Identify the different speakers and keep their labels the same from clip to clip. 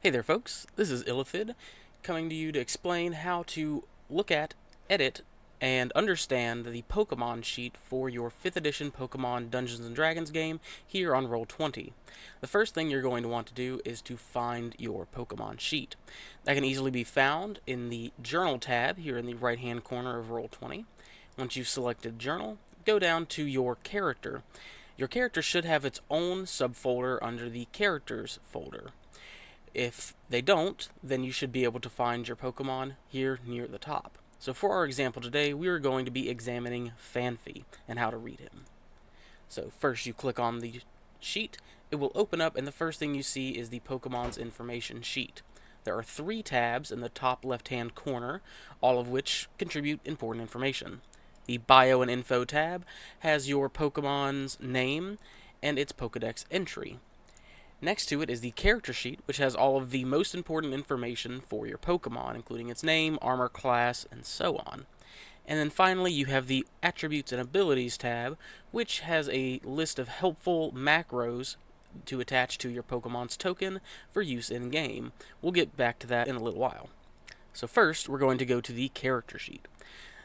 Speaker 1: Hey there folks, this is Illithid, coming to you to explain how to look at, edit, and understand the Pokemon sheet for your 5th edition Pokemon Dungeons & Dragons game here on Roll20. The first thing you're going to want to do is to find your Pokemon sheet. That can easily be found in the Journal tab here in the right hand corner of Roll20. Once you've selected Journal, go down to your character. Your character should have its own subfolder under the Characters folder. If they don't, then you should be able to find your Pokemon here near the top. So for our example today, we are going to be examining Phanpy and how to read him. So first you click on the sheet, it will open up and the first thing you see is the Pokemon's information sheet. There are 3 tabs in the top left-hand corner, all of which contribute important information. The Bio and Info tab has your Pokemon's name and its Pokedex entry. Next to it is the character sheet, which has all of the most important information for your Pokemon, including its name, armor class, and so on. And then finally, you have the Attributes and Abilities tab, which has a list of helpful macros to attach to your Pokemon's token for use in-game. We'll get back to that in a little while. So first, we're going to go to the character sheet.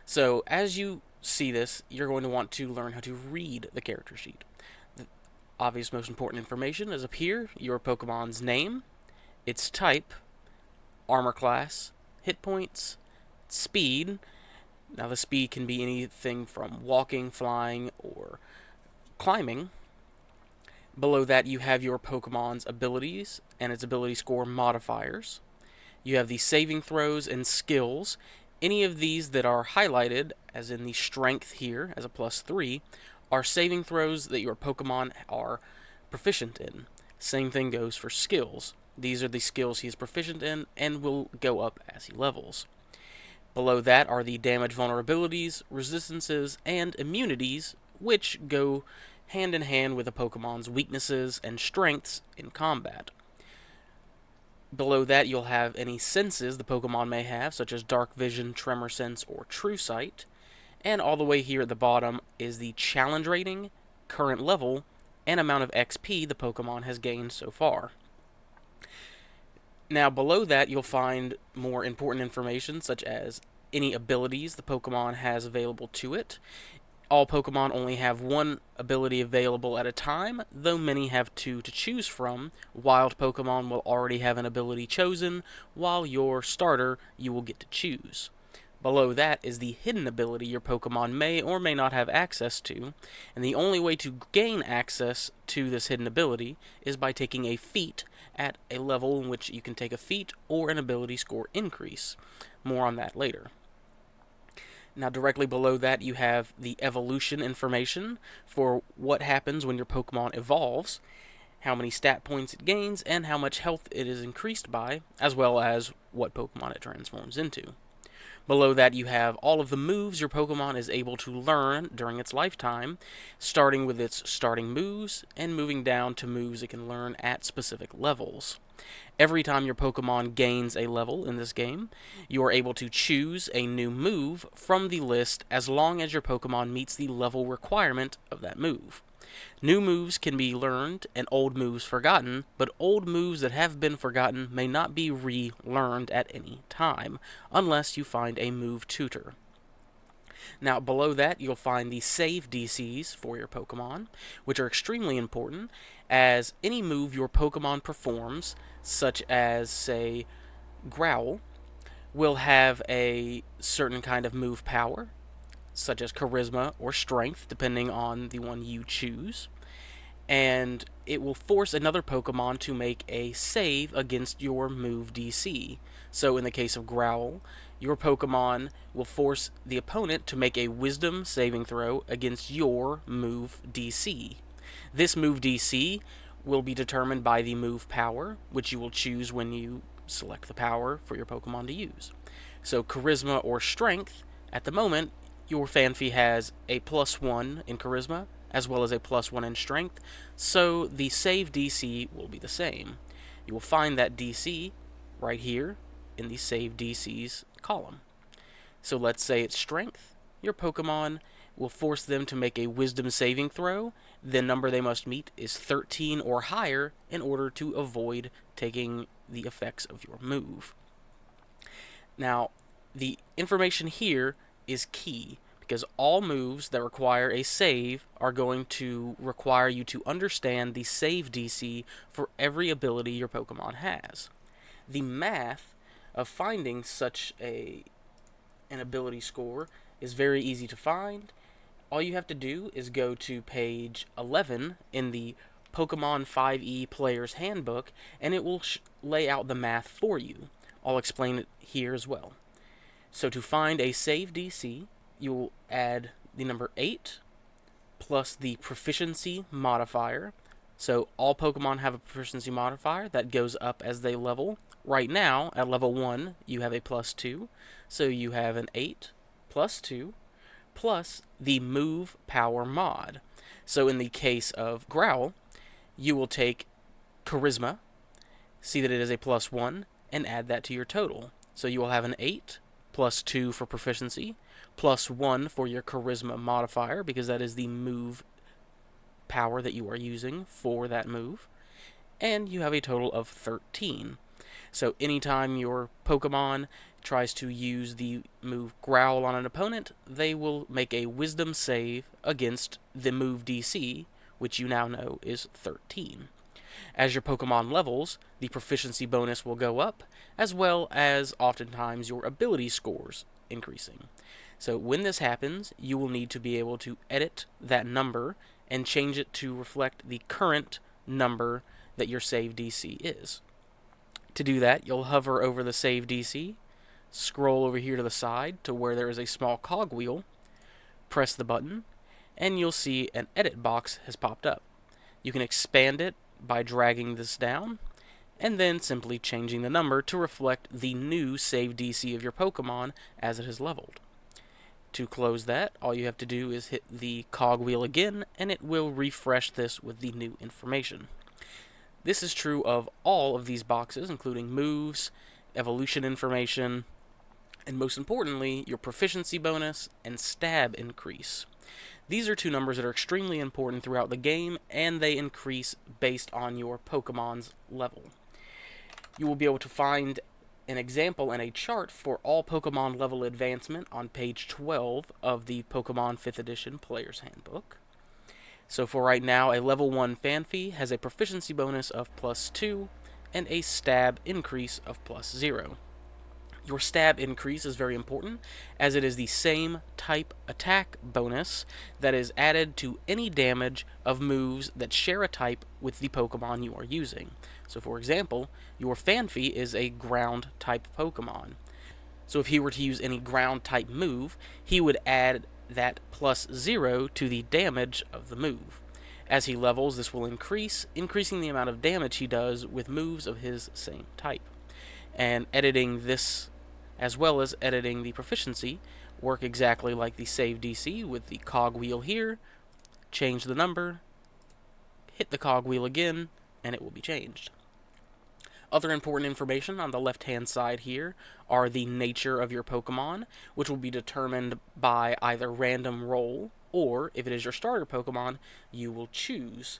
Speaker 1: So as you see this, you're going to want to learn how to read the character sheet. Obvious most important information is up here, your Pokemon's name, its type, armor class, hit points, speed. Now the speed can be anything from walking, flying, or climbing. Below that you have your Pokemon's abilities and its ability score modifiers. You have the saving throws and skills. Any of these that are highlighted, as in the strength here as a +3, are saving throws that your Pokemon are proficient in. Same thing goes for skills. These are the skills he is proficient in and will go up as he levels. Below that are the damage vulnerabilities, resistances, and immunities, which go hand in hand with a Pokemon's weaknesses and strengths in combat. Below that you'll have any senses the Pokemon may have, such as Dark Vision, Tremor Sense, or True Sight. And all the way here at the bottom is the challenge rating, current level, and amount of XP the Pokemon has gained so far. Now below that you'll find more important information such as any abilities the Pokemon has available to it. All Pokemon only have one ability available at a time, though many have 2 to choose from. Wild Pokemon will already have an ability chosen, while your starter you will get to choose. Below that is the hidden ability your Pokemon may or may not have access to, and the only way to gain access to this hidden ability is by taking a feat at a level in which you can take a feat or an ability score increase. More on that later. Now directly below that you have the evolution information for what happens when your Pokemon evolves, how many stat points it gains, and how much health it is increased by, as well as what Pokemon it transforms into. Below that you have all of the moves your Pokemon is able to learn during its lifetime, starting with its starting moves and moving down to moves it can learn at specific levels. Every time your Pokemon gains a level in this game, you are able to choose a new move from the list as long as your Pokemon meets the level requirement of that move. New moves can be learned and old moves forgotten, but old moves that have been forgotten may not be relearned at any time, unless you find a move tutor. Now below that you'll find the save DCs for your Pokemon, which are extremely important, as any move your Pokemon performs, such as, say, Growl, will have a certain kind of move power, such as Charisma or Strength, depending on the one you choose. And it will force another Pokemon to make a save against your move DC. So in the case of Growl, your Pokemon will force the opponent to make a Wisdom saving throw against your move DC. This move DC will be determined by the move power, which you will choose when you select the power for your Pokemon to use. So Charisma or Strength, at the moment, your Phanpy has a +1 in Charisma, as well as a +1 in Strength, so the save DC will be the same. You will find that DC right here in the save DCs column. So let's say it's Strength. Your Pokemon will force them to make a wisdom saving throw. The number they must meet is 13 or higher in order to avoid taking the effects of your move. Now, the information here is key because all moves that require a save are going to require you to understand the save DC for every ability your Pokemon has. The math of finding such an ability score is very easy to find. All you have to do is go to page 11 in the Pokemon 5e Player's Handbook, and it will lay out the math for you. I'll explain it here as well. So to find a save DC, you will add the number 8 plus the proficiency modifier. So all Pokemon have a proficiency modifier that goes up as they level. Right now, at level 1, you have a +2, so you have an 8 plus 2 plus the move power mod. So in the case of Growl, you will take Charisma, see that it is a +1, and add that to your total. So you will have an 8 plus 2 for proficiency, +1 for your Charisma modifier, because that is the move power that you are using for that move, and you have a total of 13. So anytime your Pokemon tries to use the move Growl on an opponent, they will make a Wisdom save against the move DC, which you now know is 13. As your Pokemon levels, the proficiency bonus will go up, as well as oftentimes your ability scores increasing. So when this happens, you will need to be able to edit that number and change it to reflect the current number that your save DC is. To do that, you'll hover over the save DC, scroll over here to the side to where there is a small cogwheel, press the button, and you'll see an edit box has popped up. You can expand it by dragging this down, and then simply changing the number to reflect the new save DC of your Pokemon as it has leveled. To close that, all you have to do is hit the cogwheel again, and it will refresh this with the new information. This is true of all of these boxes, including moves, evolution information, and most importantly, your proficiency bonus and stab increase. These are two numbers that are extremely important throughout the game, and they increase based on your Pokemon's level. You will be able to find an example and a chart for all Pokemon level advancement on page 12 of the Pokemon 5th Edition Player's Handbook. So for right now, a level 1 Phanpy has a proficiency bonus of +2 and a stab increase of +0. Your stab increase is very important, as it is the same type attack bonus that is added to any damage of moves that share a type with the Pokemon you are using. So for example, your Phanpy is a ground type Pokemon. So if he were to use any ground type move, he would add that +0 to the damage of the move. As he levels, this will increase, increasing the amount of damage he does with moves of his same type. And editing this, as well as editing the proficiency, work exactly like the save DC with the cogwheel here. Change the number, hit the cogwheel again, and it will be changed. Other important information on the left-hand side here are the nature of your Pokemon, which will be determined by either random roll, or if it is your starter Pokemon, you will choose.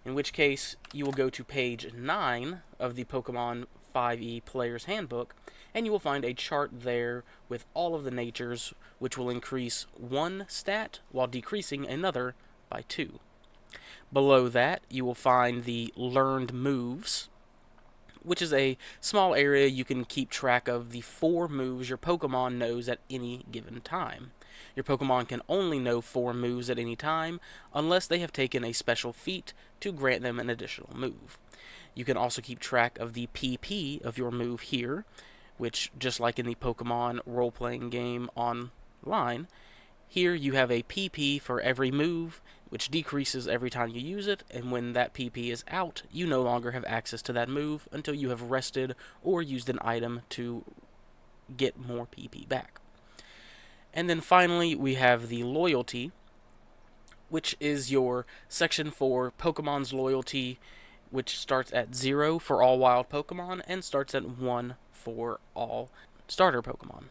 Speaker 1: In which case, you will go to page 9 of the Pokemon 5e Player's Handbook, and you will find a chart there with all of the natures, which will increase one stat while decreasing another by 2. Below that, you will find the learned moves, which is a small area you can keep track of the 4 moves your Pokemon knows at any given time. Your Pokemon can only know 4 moves at any time unless they have taken a special feat to grant them an additional move. You can also keep track of the PP of your move here, which, just like in the Pokemon role-playing game online, here you have a PP for every move, which decreases every time you use it, and when that PP is out, you no longer have access to that move until you have rested or used an item to get more PP back. And then finally, we have the loyalty, which is your section for Pokemon's loyalty, which starts at 0 for all wild Pokemon and starts at 1 for all starter Pokemon.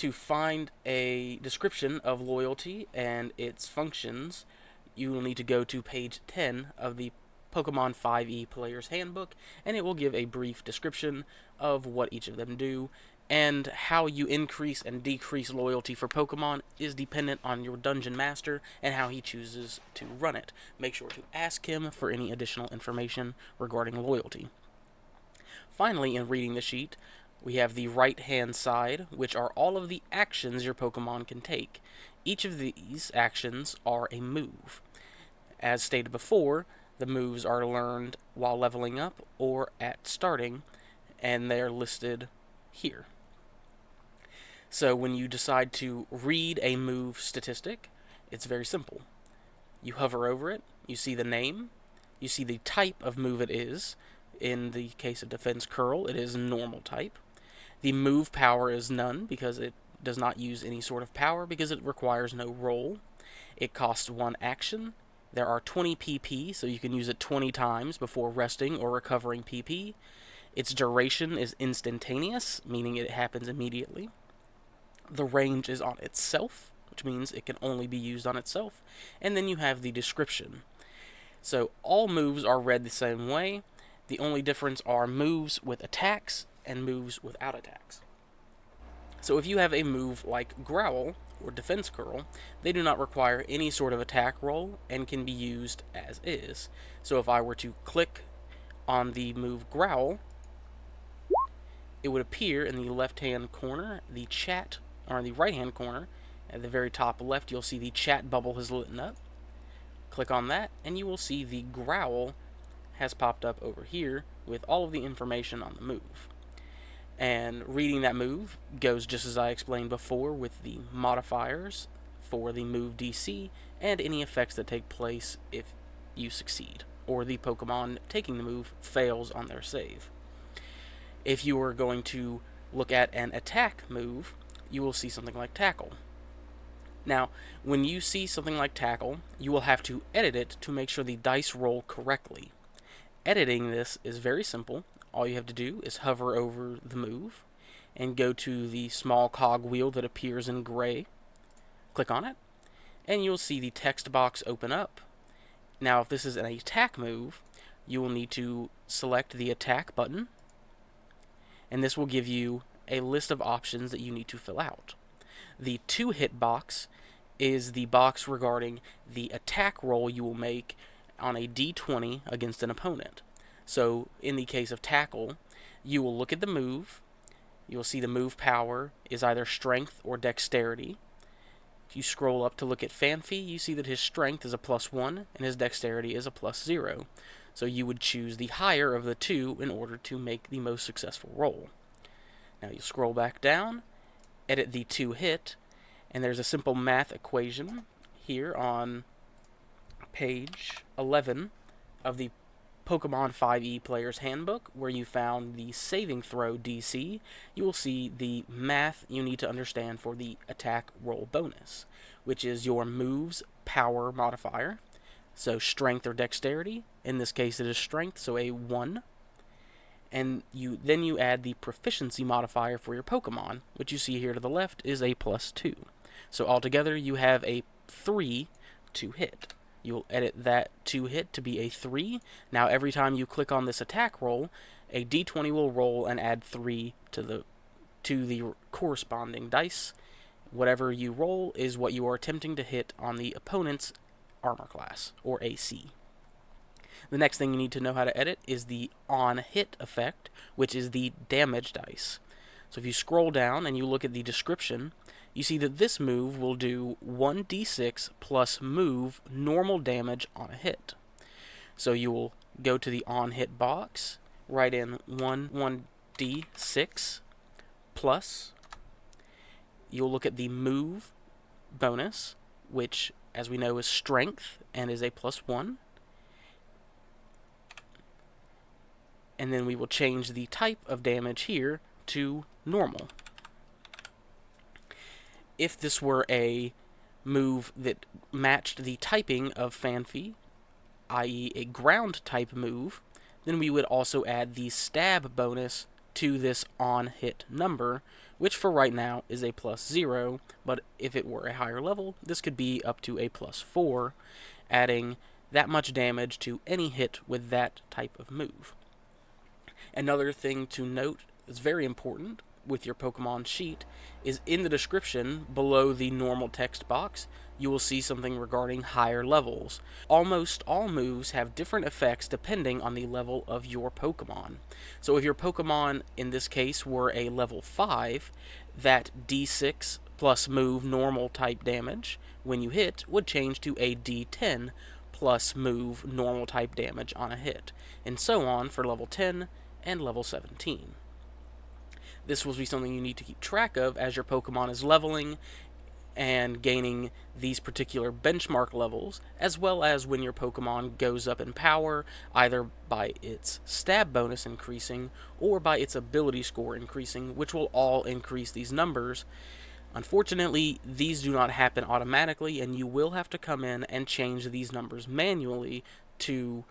Speaker 1: To find a description of loyalty and its functions, you will need to go to page 10 of the Pokemon 5e Player's Handbook, and it will give a brief description of what each of them do, and how you increase and decrease loyalty for Pokemon is dependent on your Dungeon Master and how he chooses to run it. Make sure to ask him for any additional information regarding loyalty. Finally, in reading the sheet, we have the right-hand side, which are all of the actions your Pokemon can take. Each of these actions are a move. As stated before, the moves are learned while leveling up or at starting, and they are listed here. So when you decide to read a move statistic, it's very simple. You hover over it, you see the name, you see the type of move it is. In the case of Defense Curl, it is normal type. The move power is none because it does not use any sort of power because it requires no roll. It costs 1 action. There are 20 PP, so you can use it 20 times before resting or recovering PP. Its duration is instantaneous, meaning it happens immediately. The range is on itself, which means it can only be used on itself. And then you have the description. So all moves are read the same way. The only difference are moves with attacks and moves without attacks. So if you have a move like Growl or Defense Curl, they do not require any sort of attack roll and can be used as is. So if I were to click on the move Growl, it would appear in the left-hand corner, the chat, or in the right-hand corner, at the very top left, you'll see the chat bubble has lit up. Click on that, and you will see the Growl has popped up over here with all of the information on the move. And reading that move goes just as I explained before with the modifiers for the move DC and any effects that take place if you succeed, or the Pokemon taking the move fails on their save. If you are going to look at an attack move, you will see something like Tackle. Now, when you see something like Tackle, you will have to edit it to make sure the dice roll correctly. Editing this is very simple. All you have to do is hover over the move and go to the small cog wheel that appears in gray. Click on it, and you'll see the text box open up. Now, if this is an attack move, you will need to select the attack button, and this will give you a list of options that you need to fill out. The 2-hit box is the box regarding the attack roll you will make on a d20 against an opponent. So in the case of Tackle, you will look at the move. You will see the move power is either strength or dexterity. If you scroll up to look at Fanfi, you see that his strength is a +1 and his dexterity is a +0. So you would choose the higher of the two in order to make the most successful roll. Now you scroll back down, edit the 2-hit, and there's a simple math equation here on page 11 of the Pokemon 5e Player's Handbook, where you found the saving throw DC. You will see the math you need to understand for the attack roll bonus, which is your move's power modifier. So strength or dexterity. In this case, it is strength, so a 1. And then you add the proficiency modifier for your Pokemon, which you see here to the left is a +2. So altogether, you have a 3 to hit. You'll edit that 2-hit to be a 3. Now every time you click on this attack roll, a d20 will roll and add 3 to the corresponding dice. Whatever you roll is what you are attempting to hit on the opponent's armor class, or AC. The next thing you need to know how to edit is the on-hit effect, which is the damage dice. So if you scroll down and you look at the description, you see that this move will do 1d6 plus move normal damage on a hit. So you will go to the on-hit box, write in 1d6 plus, you'll look at the move bonus, which, as we know, is strength and is a +1. And then we will change the type of damage here to normal. If this were a move that matched the typing of Fanfi, i.e. a ground type move, then we would also add the stab bonus to this on-hit number, which for right now is a +0, but if it were a higher level, this could be up to a +4, adding that much damage to any hit with that type of move. Another thing to note that's very important with your Pokemon sheet is in the description below the normal text box, you will see something regarding higher levels. Almost all moves have different effects depending on the level of your Pokemon. So if your Pokemon, in this case, were a level 5, that D6 plus move normal type damage when you hit would change to a D10 plus move normal type damage on a hit, and so on for level 10 and level 17. This will be something you need to keep track of as your Pokemon is leveling and gaining these particular benchmark levels, as well as when your Pokemon goes up in power, either by its stab bonus increasing or by its ability score increasing, which will all increase these numbers. Unfortunately, these do not happen automatically, and you will have to come in and change these numbers manually to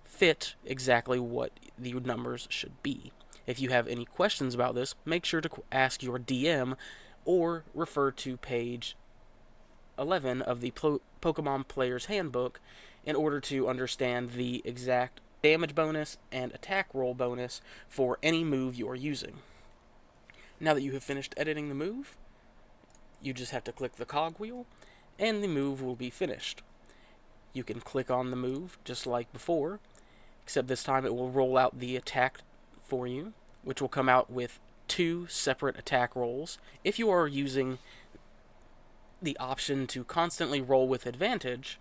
Speaker 1: fit exactly what the numbers should be. If you have any questions about this, make sure to ask your DM or refer to page 11 of the Pokemon Player's Handbook in order to understand the exact damage bonus and attack roll bonus for any move you are using. Now that you have finished editing the move, you just have to click the cogwheel and the move will be finished. You can click on the move just like before, except this time it will roll out the attack for you, which will come out with 2 separate attack rolls. If you are using the option to constantly roll with advantage,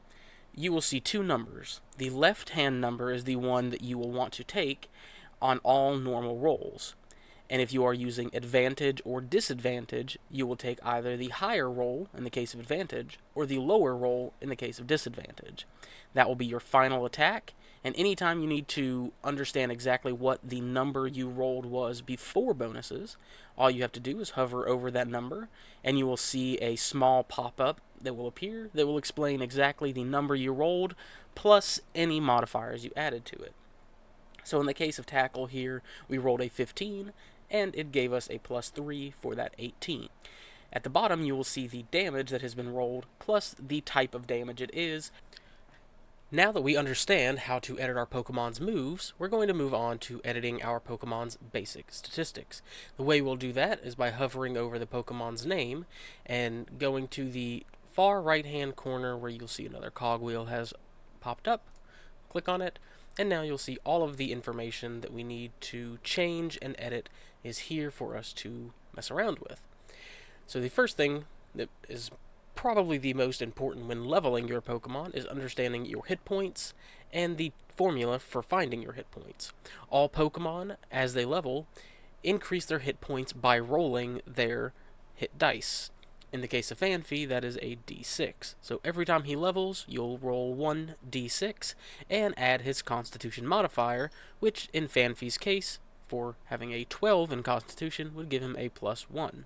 Speaker 1: you will see 2 numbers. The left-hand number is the one that you will want to take on all normal rolls. And if you are using advantage or disadvantage, you will take either the higher roll in the case of advantage or the lower roll in the case of disadvantage. That will be your final attack, and anytime you need to understand exactly what the number you rolled was before bonuses, all you have to do is hover over that number, and you will see a small pop-up that will appear that will explain exactly the number you rolled, plus any modifiers you added to it. So in the case of Tackle here, we rolled a 15, and it gave us a +3 for that 18. At the bottom, you will see the damage that has been rolled, plus the type of damage it is. Now that we understand how to edit our Pokemon's moves, we're going to move on to editing our Pokemon's basic statistics. The way we'll do that is by hovering over the Pokemon's name and going to the far right-hand corner where you'll see another cogwheel has popped up. Click on it, and now you'll see all of the information that we need to change and edit is here for us to mess around with. So the first thing that is probably the most important when leveling your Pokemon is understanding your hit points and the formula for finding your hit points. All Pokemon, as they level, increase their hit points by rolling their hit dice. In the case of Phanpy, that is a D6. So every time he levels, you'll roll 1 D6 and add his Constitution modifier, which in Phanpy's case, for having a 12 in Constitution, would give him a +1.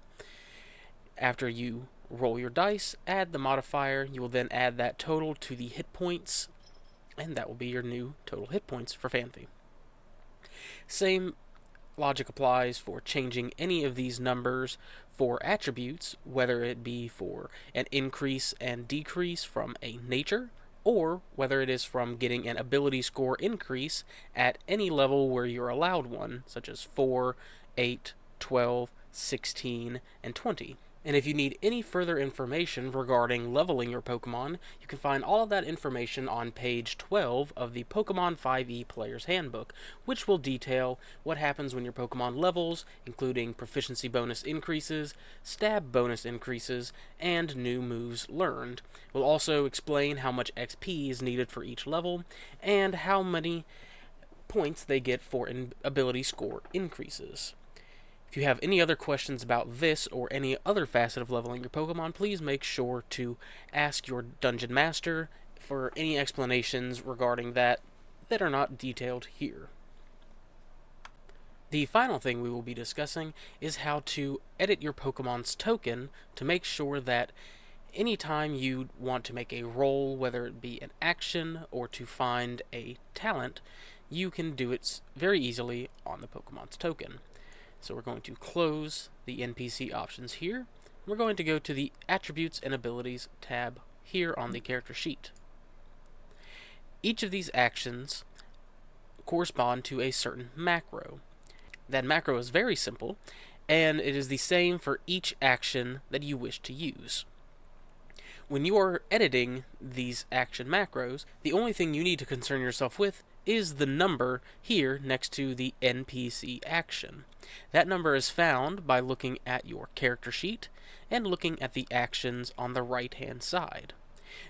Speaker 1: After you roll your dice, add the modifier, you will then add that total to the hit points, and that will be your new total hit points for Phanpy. Same logic applies for changing any of these numbers for attributes, whether it be for an increase and decrease from a nature, or whether it is from getting an ability score increase at any level where you're allowed one, such as 4, 8, 12, 16, and 20. And if you need any further information regarding leveling your Pokemon, you can find all of that information on page 12 of the Pokemon 5e Player's Handbook, which will detail what happens when your Pokemon levels, including proficiency bonus increases, stab bonus increases, and new moves learned. We'll also explain how much XP is needed for each level, and how many points they get for ability score increases. If you have any other questions about this or any other facet of leveling your Pokemon, please make sure to ask your Dungeon Master for any explanations regarding that are not detailed here. The final thing we will be discussing is how to edit your Pokemon's token to make sure that anytime you want to make a roll, whether it be an action or to find a talent, you can do it very easily on the Pokemon's token. So we're going to close the NPC options here. We're going to go to the Attributes and Abilities tab here on the character sheet. Each of these actions correspond to a certain macro. That macro is very simple, and it is the same for each action that you wish to use. When you are editing these action macros, the only thing you need to concern yourself with is the number here next to the NPC action. That number is found by looking at your character sheet and looking at the actions on the right-hand side.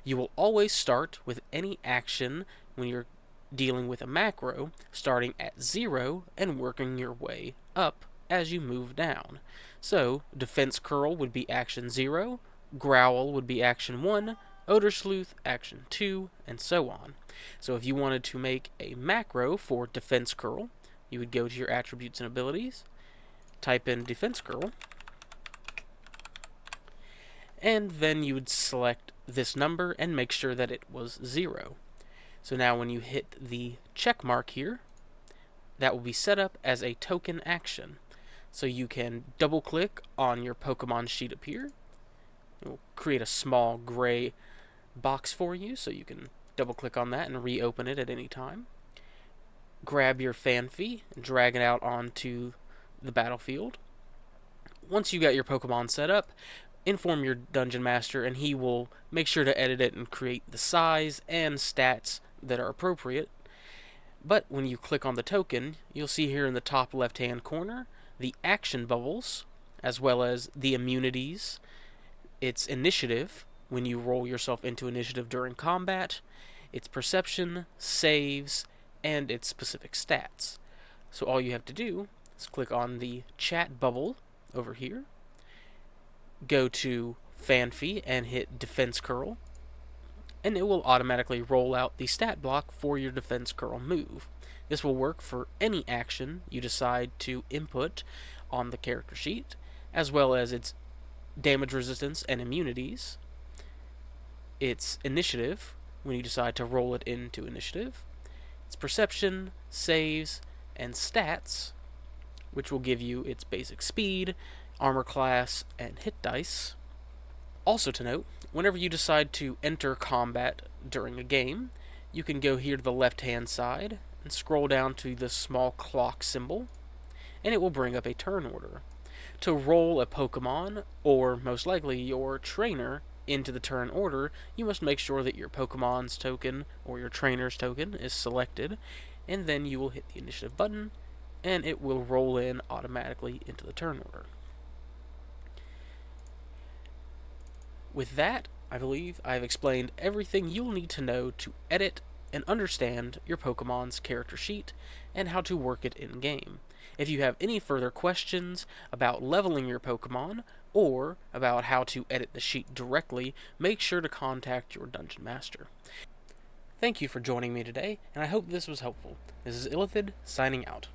Speaker 1: You will always start with any action when you're dealing with a macro, starting at 0 and working your way up as you move down. So, Defense Curl would be action 0, Growl would be action 1, Odor Sleuth action 2, and so on. So if you wanted to make a macro for Defense Curl, you would go to your Attributes and Abilities, type in Defense Curl, and then you would select this number and make sure that it was 0. So now when you hit the check mark here, that will be set up as a token action. So you can double click on your Pokemon sheet up here. It will create a small gray box for you, so you can double click on that and reopen it at any time. Grab your Fanfi and drag it out onto the battlefield. Once you got your Pokemon set up, inform your Dungeon Master and he will make sure to edit it and create the size and stats that are appropriate. But when you click on the token, you'll see here in the top left-hand corner the action bubbles, as well as the immunities, its initiative, when you roll yourself into initiative during combat, its perception, saves, and its specific stats. So all you have to do is click on the chat bubble over here, go to Fanfi and hit Defense Curl, and it will automatically roll out the stat block for your Defense Curl move. This will work for any action you decide to input on the character sheet, as well as its damage resistance and immunities, its initiative, when you decide to roll it into initiative, its perception, saves, and stats, which will give you its basic speed, armor class, and hit dice. Also to note, whenever you decide to enter combat during a game, you can go here to the left-hand side and scroll down to the small clock symbol, and it will bring up a turn order. To roll a Pokemon, or most likely your trainer, into the turn order, you must make sure that your Pokemon's token or your trainer's token is selected, and then you will hit the initiative button, and it will roll in automatically into the turn order. With that, I believe I've explained everything you'll need to know to edit and understand your Pokemon's character sheet and how to work it in-game. If you have any further questions about leveling your Pokemon or about how to edit the sheet directly, make sure to contact your Dungeon Master. Thank you for joining me today, and I hope this was helpful. This is Illithid, signing out.